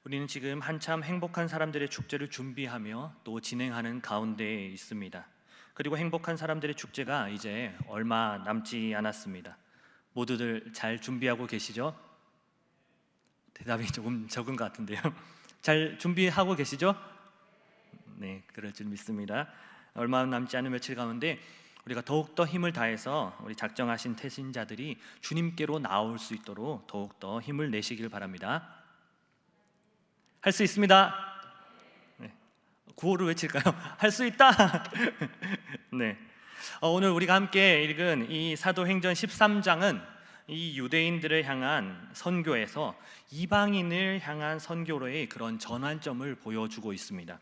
우리는 지금 한참 행복한 사람들의 축제를 준비하며 또 진행하는 가운데에 있습니다. 그리고 행복한 사람들의 축제가 이제 얼마 남지 않았습니다. 모두들 잘 준비하고 계시죠? 대답이 조금 적은 것 같은데요. 잘 준비하고 계시죠? 네, 그럴 줄 믿습니다. 얼마 남지 않은 며칠 가운데 우리가 더욱더 힘을 다해서 우리 작정하신 태신자들이 주님께로 나올 수 있도록 더욱더 힘을 내시길 바랍니다. 할 수 있습니다. 네. 구호를 외칠까요? 할 수 있다. 네. 오늘 우리가 함께 읽은 이 사도행전 13장은 이 유대인들을 향한 선교에서 이방인을 향한 선교로의 그런 전환점을 보여주고 있습니다.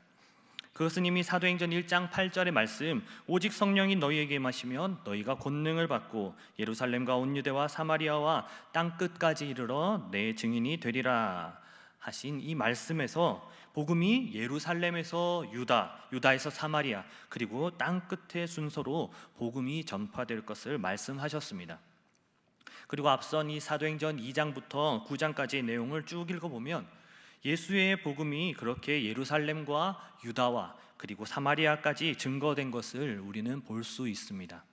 그것은 이미 사도행전 1장 8절의 말씀, 오직 성령이 너희에게 임하시면 너희가 권능을 받고 예루살렘과 온 유대와 사마리아와 땅끝까지 이르러 내 증인이 되리라 하신 이 말씀에서 복음이 예루살렘에서 유다, 유다에서 사마리아, 그리고 땅끝의 순서로 복음이 전파될 것을 말씀하셨습니다. 그리고 앞선 이 사도행전 2장부터 9장까지의 내용을 쭉 읽어보면 예수의 복음이 그렇게 예루살렘과 유다와 그리고 사마리아까지 증거된 것을 우리는 볼 수 있습니다.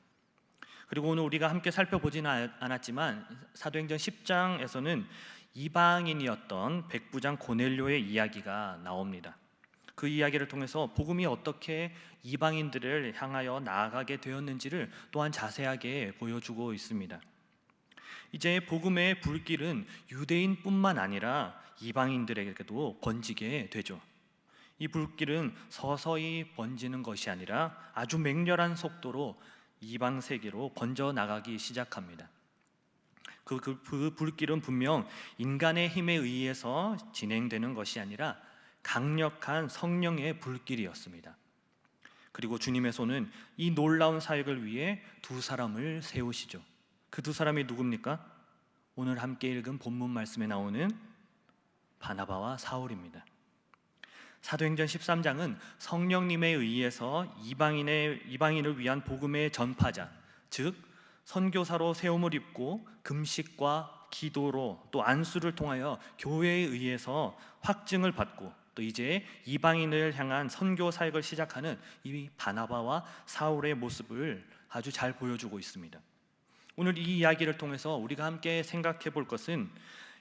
그리고 오늘 우리가 함께 살펴보지는 않았지만 사도행전 10장에서는 이방인이었던 백부장 고넬료의 이야기가 나옵니다. 그 이야기를 통해서 복음이 어떻게 이방인들을 향하여 나아가게 되었는지를 또한 자세하게 보여주고 있습니다. 이제 복음의 불길은 유대인뿐만 아니라 이방인들에게도 번지게 되죠. 이 불길은 서서히 번지는 것이 아니라 아주 맹렬한 속도로 이방 세계로 번져 나가기 시작합니다. 그 불길은 분명 인간의 힘에 의해서 진행되는 것이 아니라 강력한 성령의 불길이었습니다. 그리고 주님의 손은 이 놀라운 사역을 위해 두 사람을 세우시죠. 그 두 사람이 누굽니까? 오늘 함께 읽은 본문 말씀에 나오는 바나바와 사울입니다. 사도행전 13장은 성령님에 의해서 이방인을 위한 복음의 전파자, 즉 선교사로 세움을 입고 금식과 기도로 또 안수를 통하여 교회에 의해서 확증을 받고 또 이제 이방인을 향한 선교 사역을 시작하는 이 바나바와 사울의 모습을 아주 잘 보여주고 있습니다. 오늘 이 이야기를 통해서 우리가 함께 생각해 볼 것은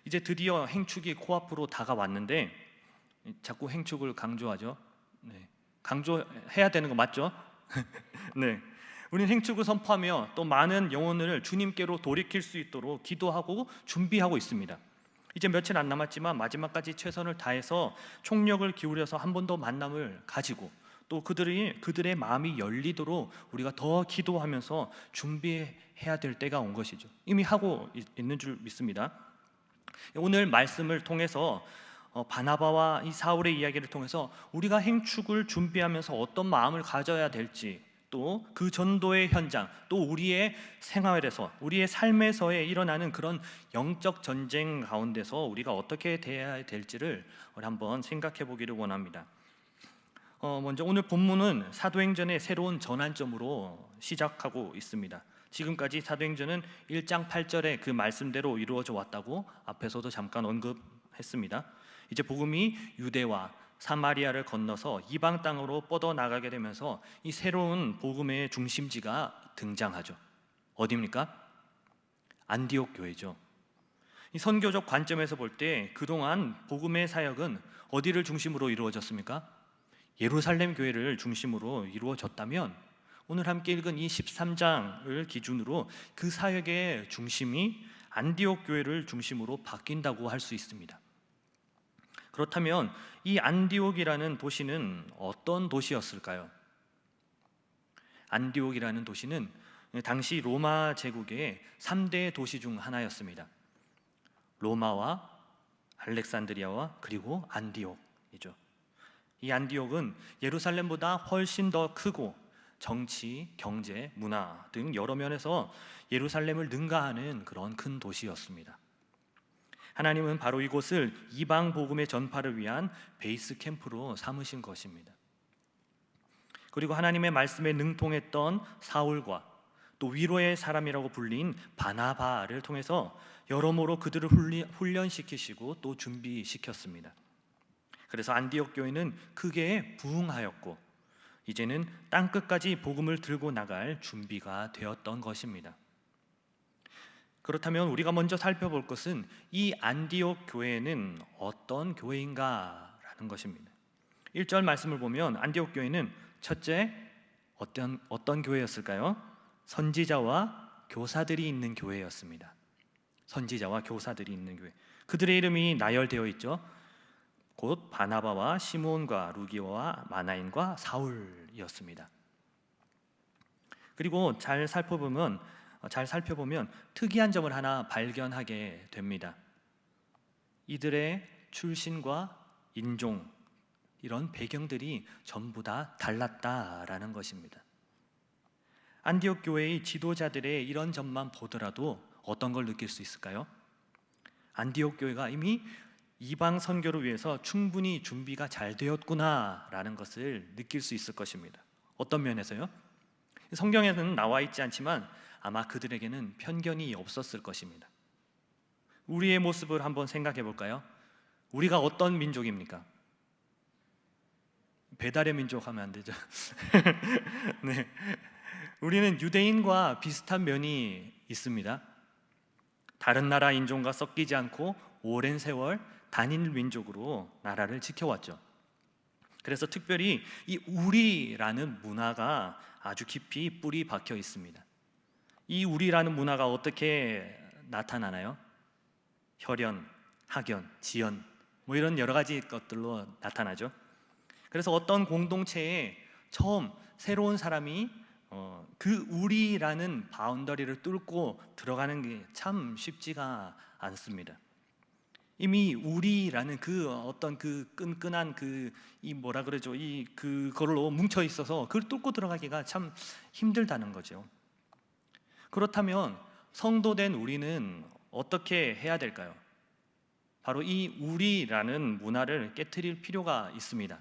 이제 드디어 행축이 코앞으로 다가왔는데 자꾸 행축을 강조하죠. 네. 강조해야 되는 거 맞죠? 네. 우리는 행축을 선포하며 또 많은 영혼을 주님께로 돌이킬 수 있도록 기도하고 준비하고 있습니다. 이제 며칠 안 남았지만 마지막까지 최선을 다해서 총력을 기울여서 한 번 더 만남을 가지고 또 그들의 마음이 열리도록 우리가 더 기도하면서 준비해야 될 때가 온 것이죠. 이미 하고 있는 줄 믿습니다. 오늘 말씀을 통해서 바나바와 이 사울의 이야기를 통해서 우리가 행축을 준비하면서 어떤 마음을 가져야 될지, 또 그 전도의 현장, 또 우리의 생활에서 우리의 삶에서의 일어나는 그런 영적 전쟁 가운데서 우리가 어떻게 대해야 될지를 우리 한번 생각해 보기를 원합니다. 먼저 오늘 본문은 사도행전의 새로운 전환점으로 시작하고 있습니다. 지금까지 사도행전은 1장 8절의 그 말씀대로 이루어져 왔다고 앞에서도 잠깐 언급했습니다. 이제 복음이 유대와 사마리아를 건너서 이방 땅으로 뻗어나가게 되면서 이 새로운 복음의 중심지가 등장하죠. 어디입니까? 안디옥 교회죠. 이 선교적 관점에서 볼 때 그동안 복음의 사역은 어디를 중심으로 이루어졌습니까? 예루살렘 교회를 중심으로 이루어졌다면 오늘 함께 읽은 이 13장을 기준으로 그 사역의 중심이 안디옥 교회를 중심으로 바뀐다고 할 수 있습니다. 그렇다면 이 안디옥이라는 도시는 어떤 도시였을까요? 안디옥이라는 도시는 당시 로마 제국의 3대 도시 중 하나였습니다. 로마와 알렉산드리아와 그리고 안디옥이죠. 이 안디옥은 예루살렘보다 훨씬 더 크고 정치, 경제, 문화 등 여러 면에서 예루살렘을 능가하는 그런 큰 도시였습니다. 하나님은 바로 이곳을 이방 복음의 전파를 위한 베이스 캠프로 삼으신 것입니다. 그리고 하나님의 말씀에 능통했던 사울과 또 위로의 사람이라고 불린 바나바를 통해서 여러모로 그들을 훈련시키시고 또 준비시켰습니다. 그래서 안디옥 교회는 크게 부흥하였고 이제는 땅끝까지 복음을 들고 나갈 준비가 되었던 것입니다. 그렇다면 우리가 먼저 살펴볼 것은 이 안디옥 교회는 어떤 교회인가라는 것입니다. 1절 말씀을 보면 안디옥 교회는 첫째 어떤 교회였을까요? 선지자와 교사들이 있는 교회였습니다. 선지자와 교사들이 있는 교회. 그들의 이름이 나열되어 있죠. 곧 바나바와 시몬과 루기와 마나인과 사울이었습니다. 그리고 잘 살펴보면 특이한 점을 하나 발견하게 됩니다. 이들의 출신과 인종, 이런 배경들이 전부 다 달랐다라는 것입니다. 안디옥 교회의 지도자들의 이런 점만 보더라도 어떤 걸 느낄 수 있을까요? 안디옥 교회가 이미 이방 선교를 위해서 충분히 준비가 잘 되었구나라는 것을 느낄 수 있을 것입니다. 어떤 면에서요? 성경에는 나와 있지 않지만 아마 그들에게는 편견이 없었을 것입니다. 우리의 모습을 한번 생각해 볼까요? 우리가 어떤 민족입니까? 배달의 민족 하면 안 되죠. 네. 우리는 유대인과 비슷한 면이 있습니다. 다른 나라 인종과 섞이지 않고 오랜 세월 단일 민족으로 나라를 지켜왔죠. 그래서 특별히 이 우리라는 문화가 아주 깊이 뿌리 박혀 있습니다. 이 우리라는 문화가 어떻게 나타나나요? 혈연, 학연, 지연 뭐 이런 여러 가지 것들로 나타나죠. 그래서 어떤 공동체에 처음 새로운 사람이 그 우리라는 바운더리를 뚫고 들어가는 게 참 쉽지가 않습니다. 이미 우리라는 그 어떤 그 끈끈한 이 뭐라 그러죠? 그걸로 뭉쳐 있어서 그걸 뚫고 들어가기가 참 힘들다는 거죠. 그렇다면 성도된 우리는 어떻게 해야 될까요? 바로 이 우리라는 문화를 깨트릴 필요가 있습니다.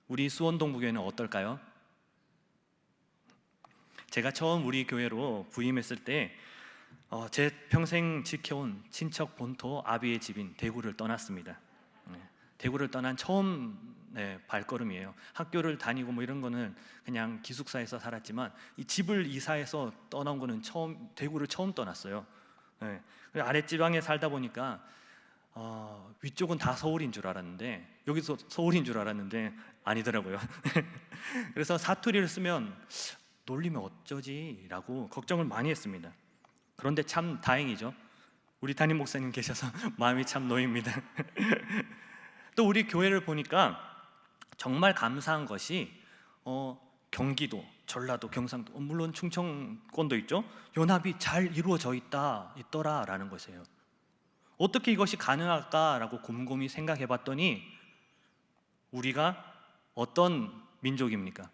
우리 수원동부교회는 어떨까요? 제가 처음 우리 교회로 부임했을 때 제 평생 지켜온 친척 본토 아비의 집인 대구를 떠났습니다. 대구를 떠난 처음 발걸음이에요. 학교를 다니고 뭐 이런 거는 그냥 기숙사에서 살았지만 이 집을 이사해서 떠난 거는 대구를 처음 떠났어요. 아랫지방에 살다 보니까 위쪽은 다 서울인 줄 알았는데 여기서 서울인 줄 알았는데 아니더라고요. 그래서 사투리를 쓰면 놀리면 어쩌지? 라고 걱정을 많이 했습니다. 그런데 참 다행이죠. 우리 담임 목사님 계셔서 마음이 참 놓입니다. 또 우리 교회를 보니까 정말 감사한 것이 경기도, 전라도, 경상도, 물론 충청권도 있죠. 연합이 잘 이루어져 있더라라는 것이에요. 어떻게 이것이 가능할까라고 곰곰이 생각해 봤더니 우리가 어떤 민족입니까?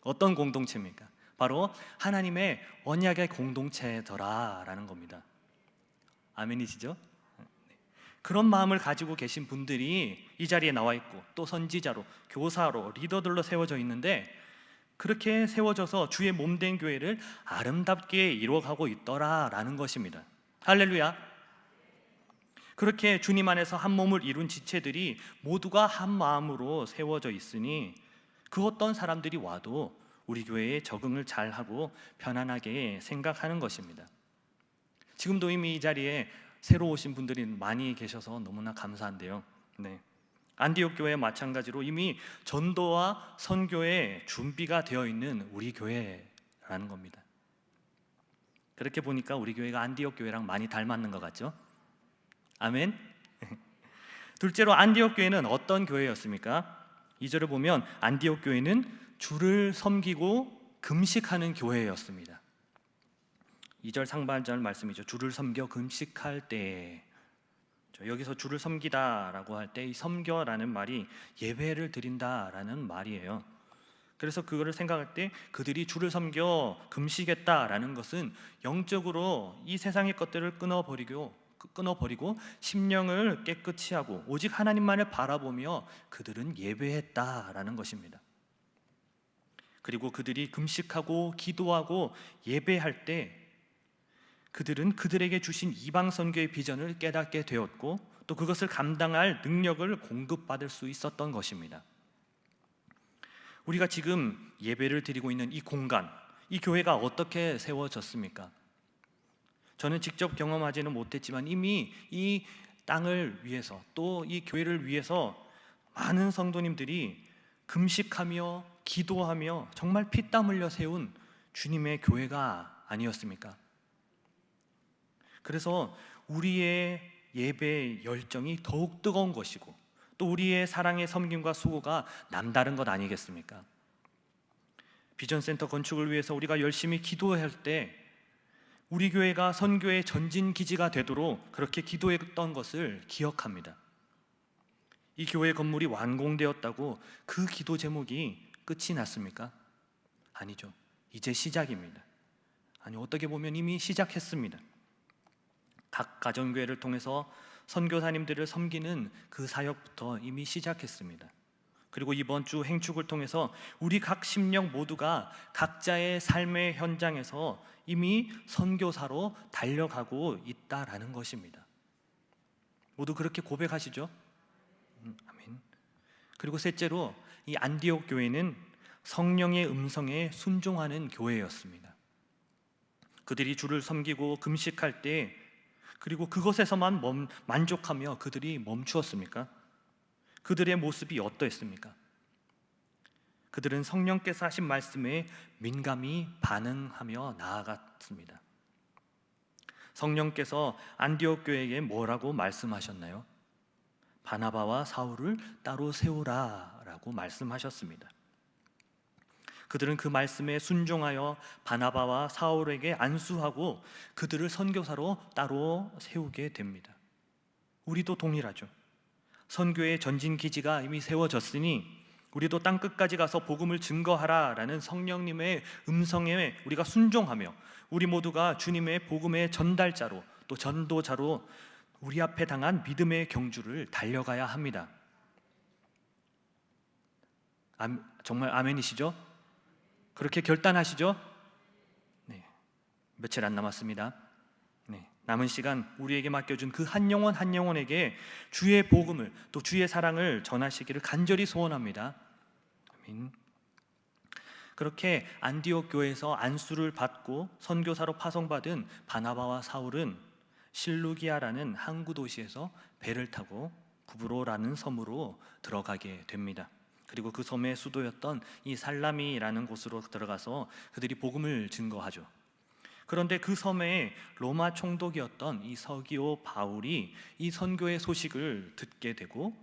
어떤 공동체입니까? 바로 하나님의 언약의 공동체더라라는 겁니다. 아멘이시죠? 그런 마음을 가지고 계신 분들이 이 자리에 나와 있고 또 선지자로, 교사로, 리더들로 세워져 있는데 그렇게 세워져서 주의 몸된 교회를 아름답게 이루어가고 있더라라는 것입니다. 할렐루야. 그렇게 주님 안에서 한 몸을 이룬 지체들이 모두가 한 마음으로 세워져 있으니 그 어떤 사람들이 와도 우리 교회에 적응을 잘하고 편안하게 생각하는 것입니다. 지금도 이미 이 자리에 새로 오신 분들이 많이 계셔서 너무나 감사한데요. 안디옥 교회 마찬가지로 이미 전도와 선교에 준비가 되어 있는 우리 교회라는 겁니다. 그렇게 보니까 우리 교회가 안디옥 교회랑 많이 닮았는 것 같죠? 아멘. 둘째로 안디옥 교회는 어떤 교회였습니까? 2절을 보면 안디옥 교회는 주를 섬기고 금식하는 교회였습니다. 2절 상반절 말씀이죠. 주를 섬겨 금식할 때, 여기서 주를 섬기다라고 할 때 이 섬겨라는 말이 예배를 드린다라는 말이에요. 그래서 그거를 생각할 때 그들이 주를 섬겨 금식했다라는 것은 영적으로 이 세상의 것들을 끊어버리고 심령을 깨끗이 하고 오직 하나님만을 바라보며 그들은 예배했다라는 것입니다. 그리고 그들이 금식하고 기도하고 예배할 때 그들은 그들에게 주신 이방 선교의 비전을 깨닫게 되었고 또 그것을 감당할 능력을 공급받을 수 있었던 것입니다. 우리가 지금 예배를 드리고 있는 이 공간, 이 교회가 어떻게 세워졌습니까? 저는 직접 경험하지는 못했지만 이미 이 땅을 위해서 또 이 교회를 위해서 많은 성도님들이 금식하며 기도하며 정말 피땀 흘려 세운 주님의 교회가 아니었습니까? 그래서 우리의 예배의 열정이 더욱 뜨거운 것이고 또 우리의 사랑의 섬김과 수고가 남다른 것 아니겠습니까? 비전센터 건축을 위해서 우리가 열심히 기도할 때 우리 교회가 선교의 전진 기지가 되도록 그렇게 기도했던 것을 기억합니다. 이 교회 건물이 완공되었다고 그 기도 제목이 끝이 났습니까? 아니죠. 이제 시작입니다. 아니, 어떻게 보면 이미 시작했습니다. 각 가정교회를 통해서 선교사님들을 섬기는 그 사역부터 이미 시작했습니다. 그리고 이번 주 행축을 통해서 우리 각 심령 모두가 각자의 삶의 현장에서 이미 선교사로 달려가고 있다라는 것입니다. 모두 그렇게 고백하시죠? 아멘. 그리고 셋째로 이 안디옥 교회는 성령의 음성에 순종하는 교회였습니다. 그들이 주를 섬기고 금식할 때 그리고 그것에서만 만족하며 그들이 멈추었습니까? 그들의 모습이 어떠했습니까? 그들은 성령께서 하신 말씀에 민감히 반응하며 나아갔습니다. 성령께서 안디옥 교회에게 뭐라고 말씀하셨나요? 바나바와 사울을 따로 세우라 라고 말씀하셨습니다. 그들은 그 말씀에 순종하여 바나바와 사울에게 안수하고 그들을 선교사로 따로 세우게 됩니다. 우리도 동일하죠. 선교의 전진 기지가 이미 세워졌으니 우리도 땅끝까지 가서 복음을 증거하라라는 성령님의 음성에 우리가 순종하며 우리 모두가 주님의 복음의 전달자로 또 전도자로 우리 앞에 당한 믿음의 경주를 달려가야 합니다. 정말 아멘이시죠? 그렇게 결단하시죠? 네, 며칠 안 남았습니다. 네, 남은 시간 우리에게 맡겨준 그 한 영혼 한 영혼에게 주의 복음을 또 주의 사랑을 전하시기를 간절히 소원합니다. 아멘. 그렇게 안디옥 교회에서 안수를 받고 선교사로 파송받은 바나바와 사울은 실루기아라는 항구 도시에서 배를 타고 구브로라는 섬으로 들어가게 됩니다. 그리고 그 섬의 수도였던 이 살라미라는 곳으로 들어가서 그들이 복음을 증거하죠. 그런데 그 섬에 로마 총독이었던 이 서기오 바울이 이 선교의 소식을 듣게 되고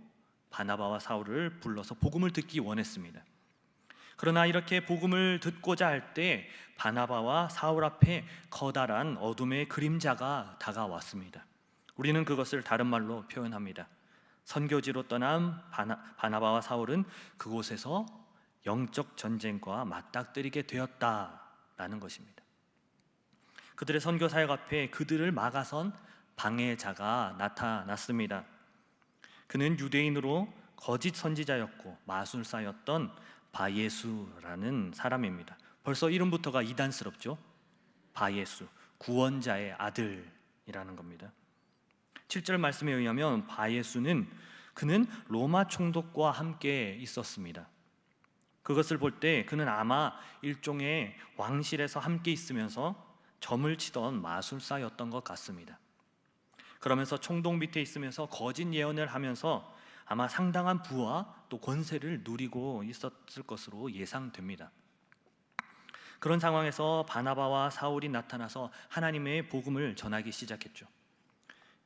바나바와 사울을 불러서 복음을 듣기 원했습니다. 그러나 이렇게 복음을 듣고자 할 때 바나바와 사울 앞에 커다란 어둠의 그림자가 다가왔습니다. 우리는 그것을 다른 말로 표현합니다. 선교지로 떠난 바나바와 사울은 그곳에서 영적 전쟁과 맞닥뜨리게 되었다라는 것입니다. 그들의 선교 사역 앞에 그들을 막아선 방해자가 나타났습니다. 그는 유대인으로 거짓 선지자였고 마술사였던 바예수라는 사람입니다. 벌써 이름부터가 이단스럽죠. 바예수, 구원자의 아들이라는 겁니다. 7절 말씀에 의하면 그는 로마 총독과 함께 있었습니다. 그것을 볼 때 그는 아마 일종의 왕실에서 함께 있으면서 점을 치던 마술사였던 것 같습니다. 그러면서 총독 밑에 있으면서 거짓 예언을 하면서 아마 상당한 부와 또 권세를 누리고 있었을 것으로 예상됩니다. 그런 상황에서 바나바와 사울이 나타나서 하나님의 복음을 전하기 시작했죠.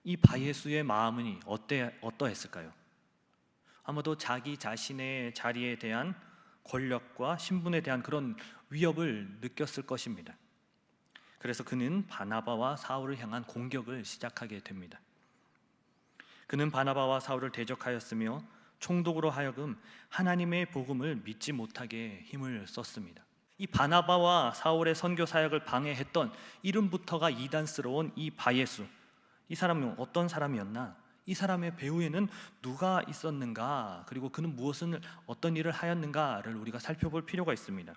이 바예수의 마음은 어떠했을까요? 아마도 자기 자신의 자리에 대한 권력과 신분에 대한 그런 위협을 느꼈을 것입니다. 그래서 그는 바나바와 사울을 향한 공격을 시작하게 됩니다. 그는 바나바와 사울을 대적하였으며 총독으로 하여금 하나님의 복음을 믿지 못하게 힘을 썼습니다. 이 바나바와 사울의 선교 사역을 방해했던 이름부터가 이단스러운 이 바예수, 이 사람은 어떤 사람이었나? 이 사람의 배후에는 누가 있었는가? 그리고 그는 어떤 일을 하였는가를 우리가 살펴볼 필요가 있습니다.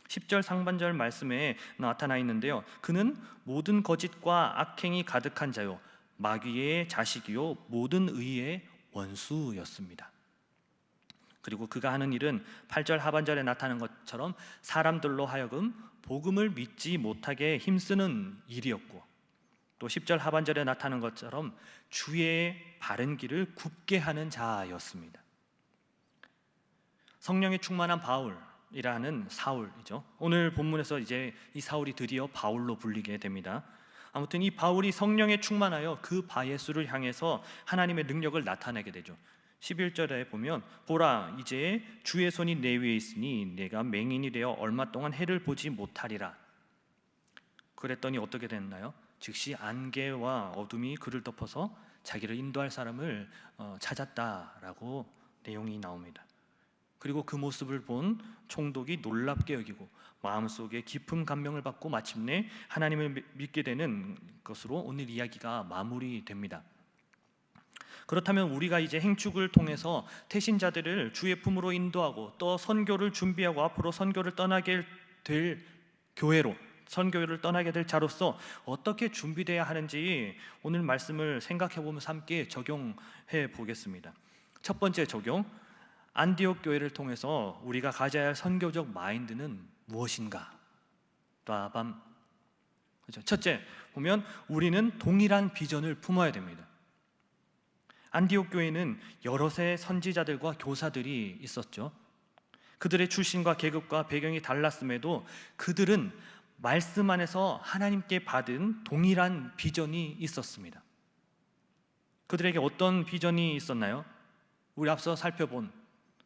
10절 상반절 말씀에 나타나 있는데요, 그는 모든 거짓과 악행이 가득한 자요 마귀의 자식이요 모든 의의 원수였습니다. 그리고 그가 하는 일은 8절 하반절에 나타난 것처럼 사람들로 하여금 복음을 믿지 못하게 힘쓰는 일이었고, 또 10절 하반절에 나타난 것처럼 주의 바른 길을 굽게 하는 자였습니다. 성령에 충만한 바울이라는 사울이죠. 오늘 본문에서 이제 이 사울이 드디어 바울로 불리게 됩니다. 아무튼 이 바울이 성령에 충만하여 그 바예수를 향해서 하나님의 능력을 나타내게 되죠. 11절에 보면 보라 이제 주의 손이 내 위에 있으니 내가 맹인이 되어 얼마 동안 해를 보지 못하리라. 그랬더니 어떻게 됐나요? 즉시 안개와 어둠이 그를 덮어서 자기를 인도할 사람을 찾았다라고 내용이 나옵니다. 그리고 그 모습을 본 총독이 놀랍게 여기고 마음속에 깊은 감명을 받고 마침내 하나님을 믿게 되는 것으로 오늘 이야기가 마무리됩니다. 그렇다면 우리가 이제 행축을 통해서 태신자들을 주의 품으로 인도하고 또 선교를 준비하고 앞으로 선교를 떠나게 될 교회로, 선교를 떠나게 될 자로서 어떻게 준비되어야 하는지 오늘 말씀을 생각해 보면서 함께 적용해 보겠습니다. 첫 번째 적용, 안디옥 교회를 통해서 우리가 가져야 할 선교적 마인드는 무엇인가? 빠밤. 그렇죠? 첫째 보면 우리는 동일한 비전을 품어야 됩니다. 안디옥 교회는 여럿의 선지자들과 교사들이 있었죠. 그들의 출신과 계급과 배경이 달랐음에도 그들은 말씀 안에서 하나님께 받은 동일한 비전이 있었습니다. 그들에게 어떤 비전이 있었나요? 우리 앞서 살펴본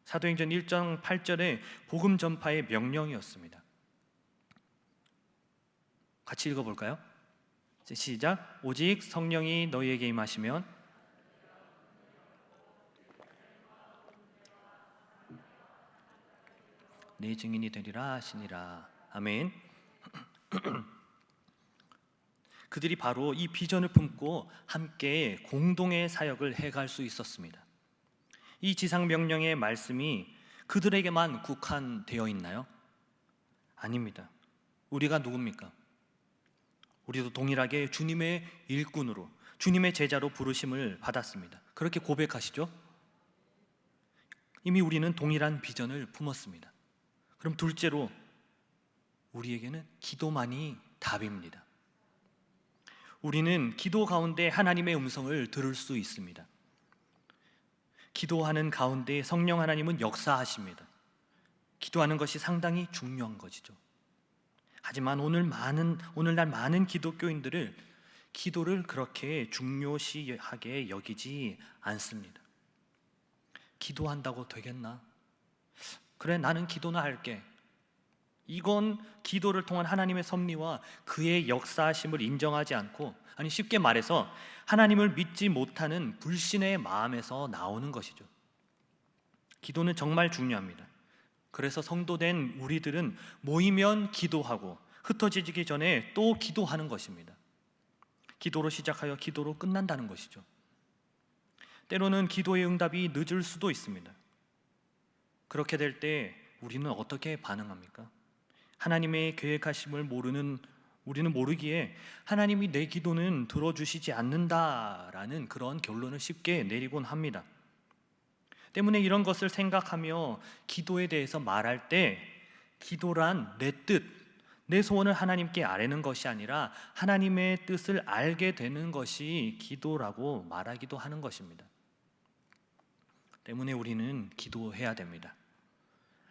사도행전 1장 8절의 복음 전파의 명령이었습니다. 같이 읽어볼까요? 시작. 오직 성령이 너희에게 임하시면 내 증인이 되리라 하시니라. 아멘. 그들이 바로 이 비전을 품고 함께 공동의 사역을 해갈 수 있었습니다. 이 지상 명령의 말씀이 그들에게만 국한되어 있나요? 아닙니다. 우리가 누굽니까? 우리도 동일하게 주님의 일꾼으로, 주님의 제자로 부르심을 받았습니다. 그렇게 고백하시죠? 이미 우리는 동일한 비전을 품었습니다. 그럼 둘째로 우리에게는 기도만이 답입니다. 우리는 기도 가운데 하나님의 음성을 들을 수 있습니다. 기도하는 가운데 성령 하나님은 역사하십니다. 기도하는 것이 상당히 중요한 것이죠. 하지만 오늘날 많은 기독교인들을 기도를 그렇게 중요시하게 여기지 않습니다. 기도한다고 되겠나? 그래, 나는 기도나 할게. 이건 기도를 통한 하나님의 섭리와 그의 역사하심을 인정하지 않고, 아니 쉽게 말해서 하나님을 믿지 못하는 불신의 마음에서 나오는 것이죠. 기도는 정말 중요합니다. 그래서 성도된 우리들은 모이면 기도하고 흩어지기 전에 또 기도하는 것입니다. 기도로 시작하여 기도로 끝난다는 것이죠. 때로는 기도의 응답이 늦을 수도 있습니다. 그렇게 될 때 우리는 어떻게 반응합니까? 하나님의 계획하심을 우리는 모르기에 하나님이 내 기도는 들어주시지 않는다라는 그런 결론을 쉽게 내리곤 합니다. 때문에 이런 것을 생각하며 기도에 대해서 말할 때 기도란 내 뜻, 내 소원을 하나님께 아뢰는 것이 아니라 하나님의 뜻을 알게 되는 것이 기도라고 말하기도 하는 것입니다. 때문에 우리는 기도해야 됩니다.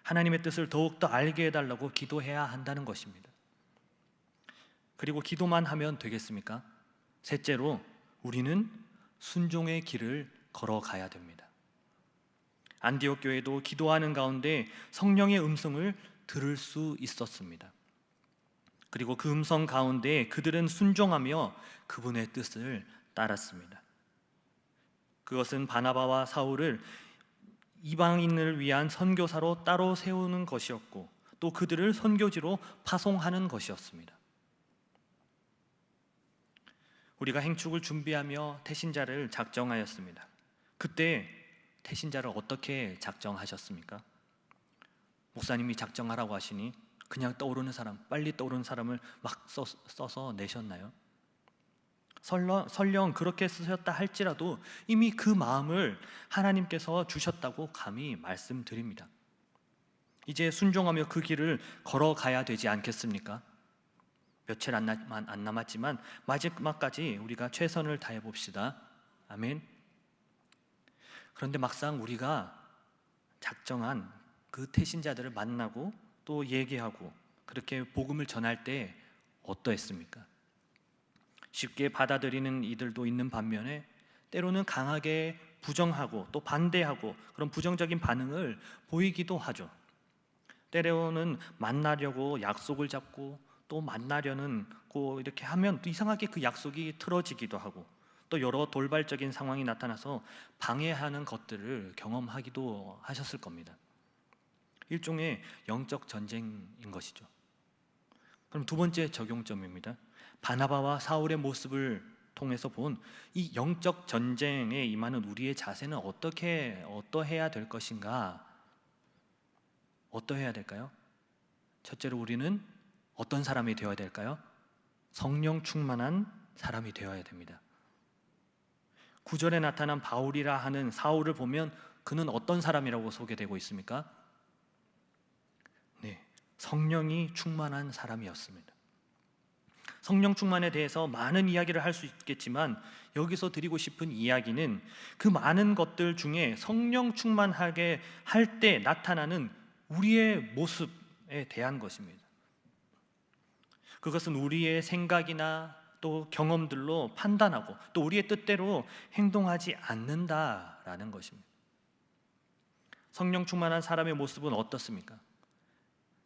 하나님의 뜻을 더욱더 알게 해달라고 기도해야 한다는 것입니다. 그리고 기도만 하면 되겠습니까? 셋째로 우리는 순종의 길을 걸어가야 됩니다. 안디옥 교회도 기도하는 가운데 성령의 음성을 들을 수 있었습니다. 그리고 그 음성 가운데 그들은 순종하며 그분의 뜻을 따랐습니다. 그것은 바나바와 사울을 이방인을 위한 선교사로 따로 세우는 것이었고 또 그들을 선교지로 파송하는 것이었습니다. 우리가 행축을 준비하며 태신자를 작정하였습니다. 그때 태신자를 어떻게 작정하셨습니까? 목사님이 작정하라고 하시니 그냥 떠오르는 사람, 빨리 떠오르는 사람을 막 써서 내셨나요? 설령 그렇게 쓰셨다 할지라도 이미 그 마음을 하나님께서 주셨다고 감히 말씀드립니다. 이제 순종하며 그 길을 걸어가야 되지 않겠습니까? 며칠 안 남았지만 마지막까지 우리가 최선을 다해 봅시다. 아멘. 그런데 막상 우리가 작정한 그 태신자들을 만나고 또 얘기하고 그렇게 복음을 전할 때 어떠했습니까? 쉽게 받아들이는 이들도 있는 반면에 때로는 강하게 부정하고 또 반대하고 그런 부정적인 반응을 보이기도 하죠. 때로는 만나려고 약속을 잡고 또 만나려는 이렇게 하면 또 이상하게 그 약속이 틀어지기도 하고 또 여러 돌발적인 상황이 나타나서 방해하는 것들을 경험하기도 하셨을 겁니다. 일종의 영적 전쟁인 것이죠. 그럼 두 번째 적용점입니다. 바나바와 사울의 모습을 통해서 본 이 영적 전쟁에 임하는 우리의 자세는 어떠해야 될 것인가? 어떠해야 될까요? 첫째로 우리는 어떤 사람이 되어야 될까요? 성령 충만한 사람이 되어야 됩니다. 9절에 나타난 바울이라 하는 사울을 보면 그는 어떤 사람이라고 소개되고 있습니까? 네, 성령이 충만한 사람이었습니다. 성령 충만에 대해서 많은 이야기를 할 수 있겠지만 여기서 드리고 싶은 이야기는 그 많은 것들 중에 성령 충만하게 할 때 나타나는 우리의 모습에 대한 것입니다. 그것은 우리의 생각이나 또 경험들로 판단하고 또 우리의 뜻대로 행동하지 않는다라는 것입니다. 성령 충만한 사람의 모습은 어떻습니까?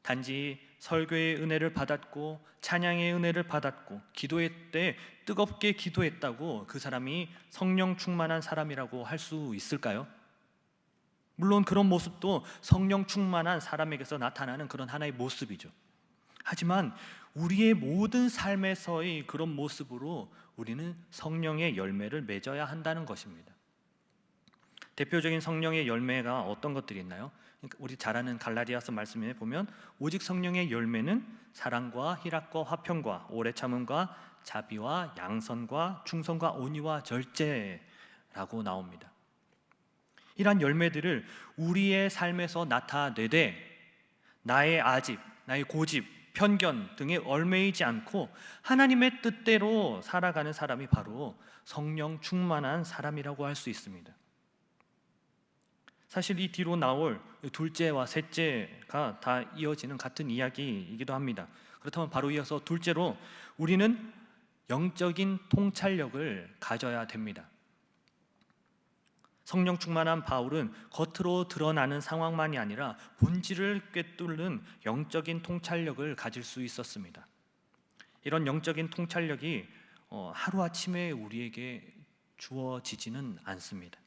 단지 설교의 은혜를 받았고 찬양의 은혜를 받았고 기도회 때 뜨겁게 기도했다고 그 사람이 성령 충만한 사람이라고 할 수 있을까요? 물론 그런 모습도 성령 충만한 사람에게서 나타나는 그런 하나의 모습이죠. 하지만 우리의 모든 삶에서의 그런 모습으로 우리는 성령의 열매를 맺어야 한다는 것입니다. 대표적인 성령의 열매가 어떤 것들이 있나요? 우리 잘 아는 갈라디아서 말씀에 보면 오직 성령의 열매는 사랑과 희락과 화평과 오래 참음과 자비와 양선과 충성과 온유와 절제라고 나옵니다. 이러한 열매들을 우리의 삶에서 나타내되 나의 아집, 나의 고집, 편견 등에 얽매이지 않고 하나님의 뜻대로 살아가는 사람이 바로 성령 충만한 사람이라고 할 수 있습니다. 사실 이 뒤로 나올 둘째와 셋째가 다 이어지는 같은 이야기이기도 합니다. 그렇다면 바로 이어서 둘째로 우리는 영적인 통찰력을 가져야 됩니다. 성령 충만한 바울은 겉으로 드러나는 상황만이 아니라 본질을 꿰뚫는 영적인 통찰력을 가질 수 있었습니다. 이런 영적인 통찰력이 하루아침에 우리에게 주어지지는 않습니다.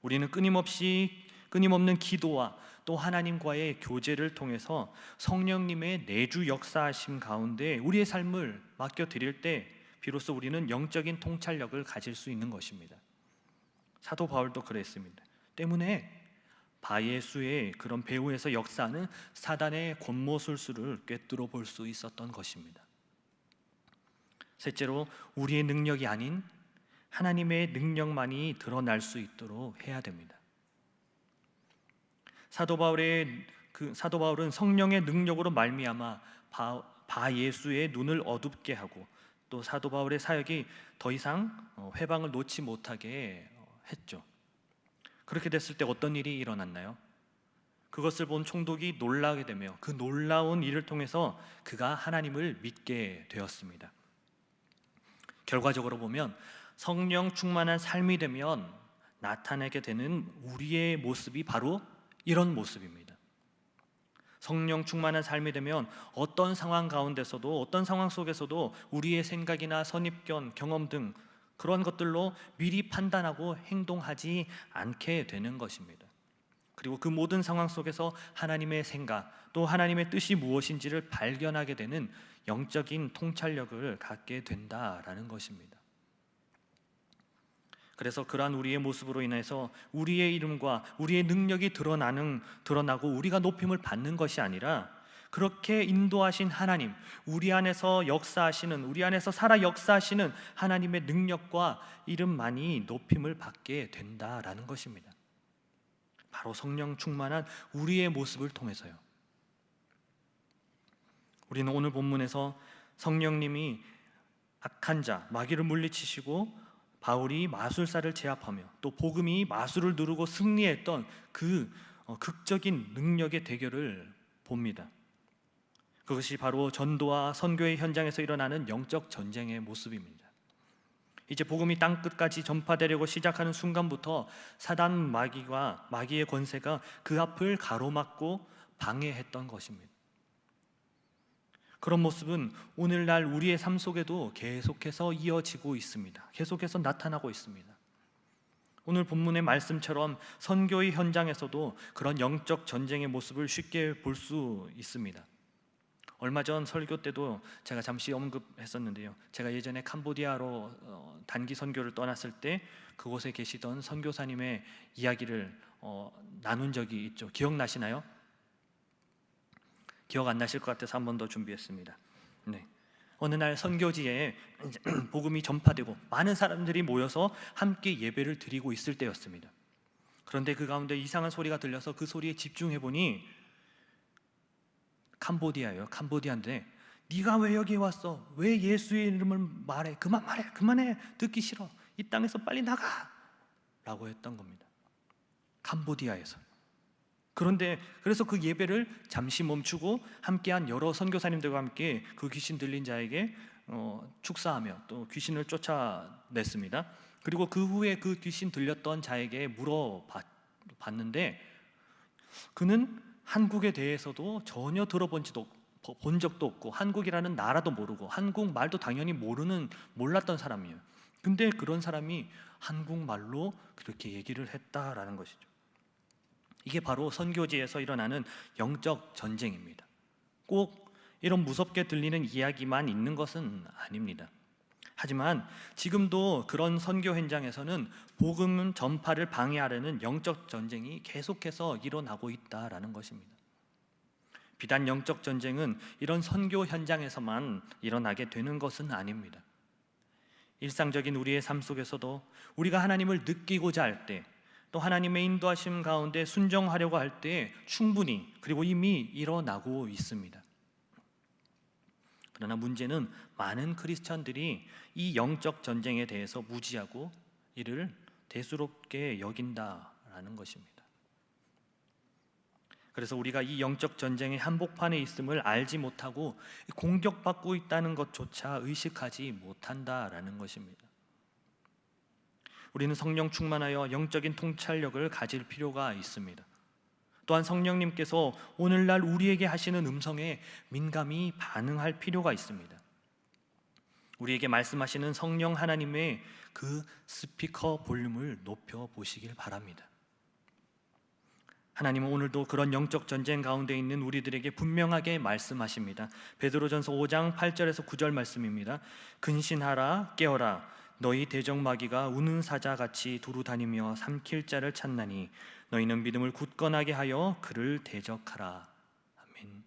우리는 끊임없는 기도와 또 하나님과의 교제를 통해서 성령님의 내주 역사하심 가운데 우리의 삶을 맡겨드릴 때 비로소 우리는 영적인 통찰력을 가질 수 있는 것입니다. 사도 바울도 그랬습니다. 때문에 바예수의 그런 배후에서 역사하는 사단의 권모술수를 꿰뚫어 볼 수 있었던 것입니다. 셋째로 우리의 능력이 아닌 하나님의 능력만이 드러날 수 있도록 해야 됩니다. 사도 바울은 성령의 능력으로 말미암아 바예수의 눈을 어둡게 하고 또 사도 바울의 사역이 더 이상 회방을 놓지 못하게 했죠. 그렇게 됐을 때 어떤 일이 일어났나요? 그것을 본 총독이 놀라게 되며 그 놀라운 일을 통해서 그가 하나님을 믿게 되었습니다. 결과적으로 보면 성령 충만한 삶이 되면 나타내게 되는 우리의 모습이 바로 이런 모습입니다. 성령 충만한 삶이 되면 어떤 상황 가운데서도 어떤 상황 속에서도 우리의 생각이나 선입견, 경험 등 그런 것들로 미리 판단하고 행동하지 않게 되는 것입니다. 그리고 그 모든 상황 속에서 하나님의 생각 또 하나님의 뜻이 무엇인지를 발견하게 되는 영적인 통찰력을 갖게 된다라는 것입니다. 그래서 그러한 우리의 모습으로 인해서 우리의 이름과 우리의 능력이 드러나고 우리가 높임을 받는 것이 아니라 그렇게 인도하신 하나님, 우리 안에서 역사하시는, 우리 안에서 살아 역사하시는 하나님의 능력과 이름만이 높임을 받게 된다라는 것입니다. 바로 성령 충만한 우리의 모습을 통해서요. 우리는 오늘 본문에서 성령님이 악한 자, 마귀를 물리치시고 바울이 마술사를 제압하며 또 복음이 마술을 누르고 승리했던 그 극적인 능력의 대결을 봅니다. 그것이 바로 전도와 선교의 현장에서 일어나는 영적 전쟁의 모습입니다. 이제 복음이 땅끝까지 전파되려고 시작하는 순간부터 사단 마귀와 마귀의 권세가 그 앞을 가로막고 방해했던 것입니다. 그런 모습은 오늘날 우리의 삶 속에도 계속해서 이어지고 있습니다. 계속해서 나타나고 있습니다. 오늘 본문의 말씀처럼 선교의 현장에서도 그런 영적 전쟁의 모습을 쉽게 볼 수 있습니다. 얼마 전 설교 때도 제가 잠시 언급했었는데요. 제가 예전에 캄보디아로 단기 선교를 떠났을 때 그곳에 계시던 선교사님의 이야기를 나눈 적이 있죠. 기억나시나요? 기억 안 나실 것 같아서 한 번 더 준비했습니다. 네. 어느 날 선교지에 복음이 전파되고 많은 사람들이 모여서 함께 예배를 드리고 있을 때였습니다. 그런데 그 가운데 이상한 소리가 들려서 그 소리에 집중해 보니 캄보디아예요. 캄보디아인데 네가 왜 여기에 왔어? 왜 예수의 이름을 말해? 그만해. 듣기 싫어. 이 땅에서 빨리 나가! 라고 했던 겁니다. 캄보디아에서. 그런데 그래서 그 예배를 잠시 멈추고 함께한 여러 선교사님들과 함께 그 귀신 들린 자에게 축사하며 또 귀신을 쫓아냈습니다. 그리고 그 후에 그 귀신 들렸던 자에게 물어봤는데 그는 한국에 대해서도 전혀 본 적도 없고 한국이라는 나라도 모르고 한국말도 당연히 몰랐던 사람이에요. 근데 그런 사람이 한국말로 그렇게 얘기를 했다라는 것이죠. 이게 바로 선교지에서 일어나는 영적 전쟁입니다. 꼭 이런 무섭게 들리는 이야기만 있는 것은 아닙니다. 하지만 지금도 그런 선교 현장에서는 복음 전파를 방해하려는 영적 전쟁이 계속해서 일어나고 있다라는 것입니다. 비단 영적 전쟁은 이런 선교 현장에서만 일어나게 되는 것은 아닙니다. 일상적인 우리의 삶 속에서도 우리가 하나님을 느끼고자 할 때, 또 하나님의 인도하심 가운데 순종하려고 할 때 충분히 그리고 이미 일어나고 있습니다. 그러나 문제는 많은 크리스천들이 이 영적 전쟁에 대해서 무지하고 이를 대수롭게 여긴다라는 것입니다. 그래서 우리가 이 영적 전쟁의 한복판에 있음을 알지 못하고 공격받고 있다는 것조차 의식하지 못한다라는 것입니다. 우리는 성령 충만하여 영적인 통찰력을 가질 필요가 있습니다. 또한 성령님께서 오늘날 우리에게 하시는 음성에 민감히 반응할 필요가 있습니다. 우리에게 말씀하시는 성령 하나님의 그 스피커 볼륨을 높여 보시길 바랍니다. 하나님은 오늘도 그런 영적 전쟁 가운데 있는 우리들에게 분명하게 말씀하십니다. 베드로전서 5장 8절에서 9절 말씀입니다. 근신하라 깨어라 너희 대적마귀가 우는 사자같이 두루 다니며 삼킬 자를 찾나니 너희는 믿음을 굳건하게 하여 그를 대적하라. 아멘.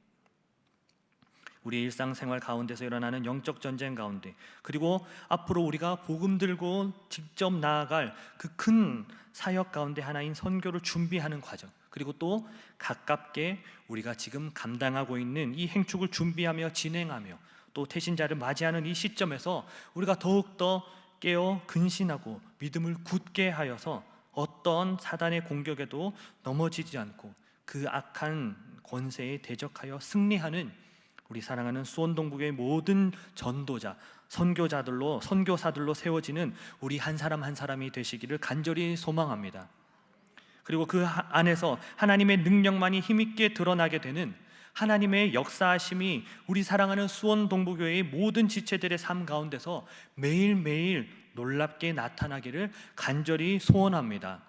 우리 일상생활 가운데서 일어나는 영적 전쟁 가운데, 그리고 앞으로 우리가 복음 들고 직접 나아갈 그 큰 사역 가운데 하나인 선교를 준비하는 과정, 그리고 또 가깝게 우리가 지금 감당하고 있는 이 행축을 준비하며 진행하며 또 태신자를 맞이하는 이 시점에서 우리가 더욱더 깨어 근신하고 믿음을 굳게 하여서 어떤 사단의 공격에도 넘어지지 않고 그 악한 권세에 대적하여 승리하는 우리 사랑하는 수원동북의 모든 전도자, 선교사들로 세워지는 우리 한 사람 한 사람이 되시기를 간절히 소망합니다. 그리고 그 안에서 하나님의 능력만이 힘있게 드러나게 되는 하나님의 역사하심이 우리 사랑하는 수원동부교회의 모든 지체들의 삶 가운데서 매일매일 놀랍게 나타나기를 간절히 소원합니다.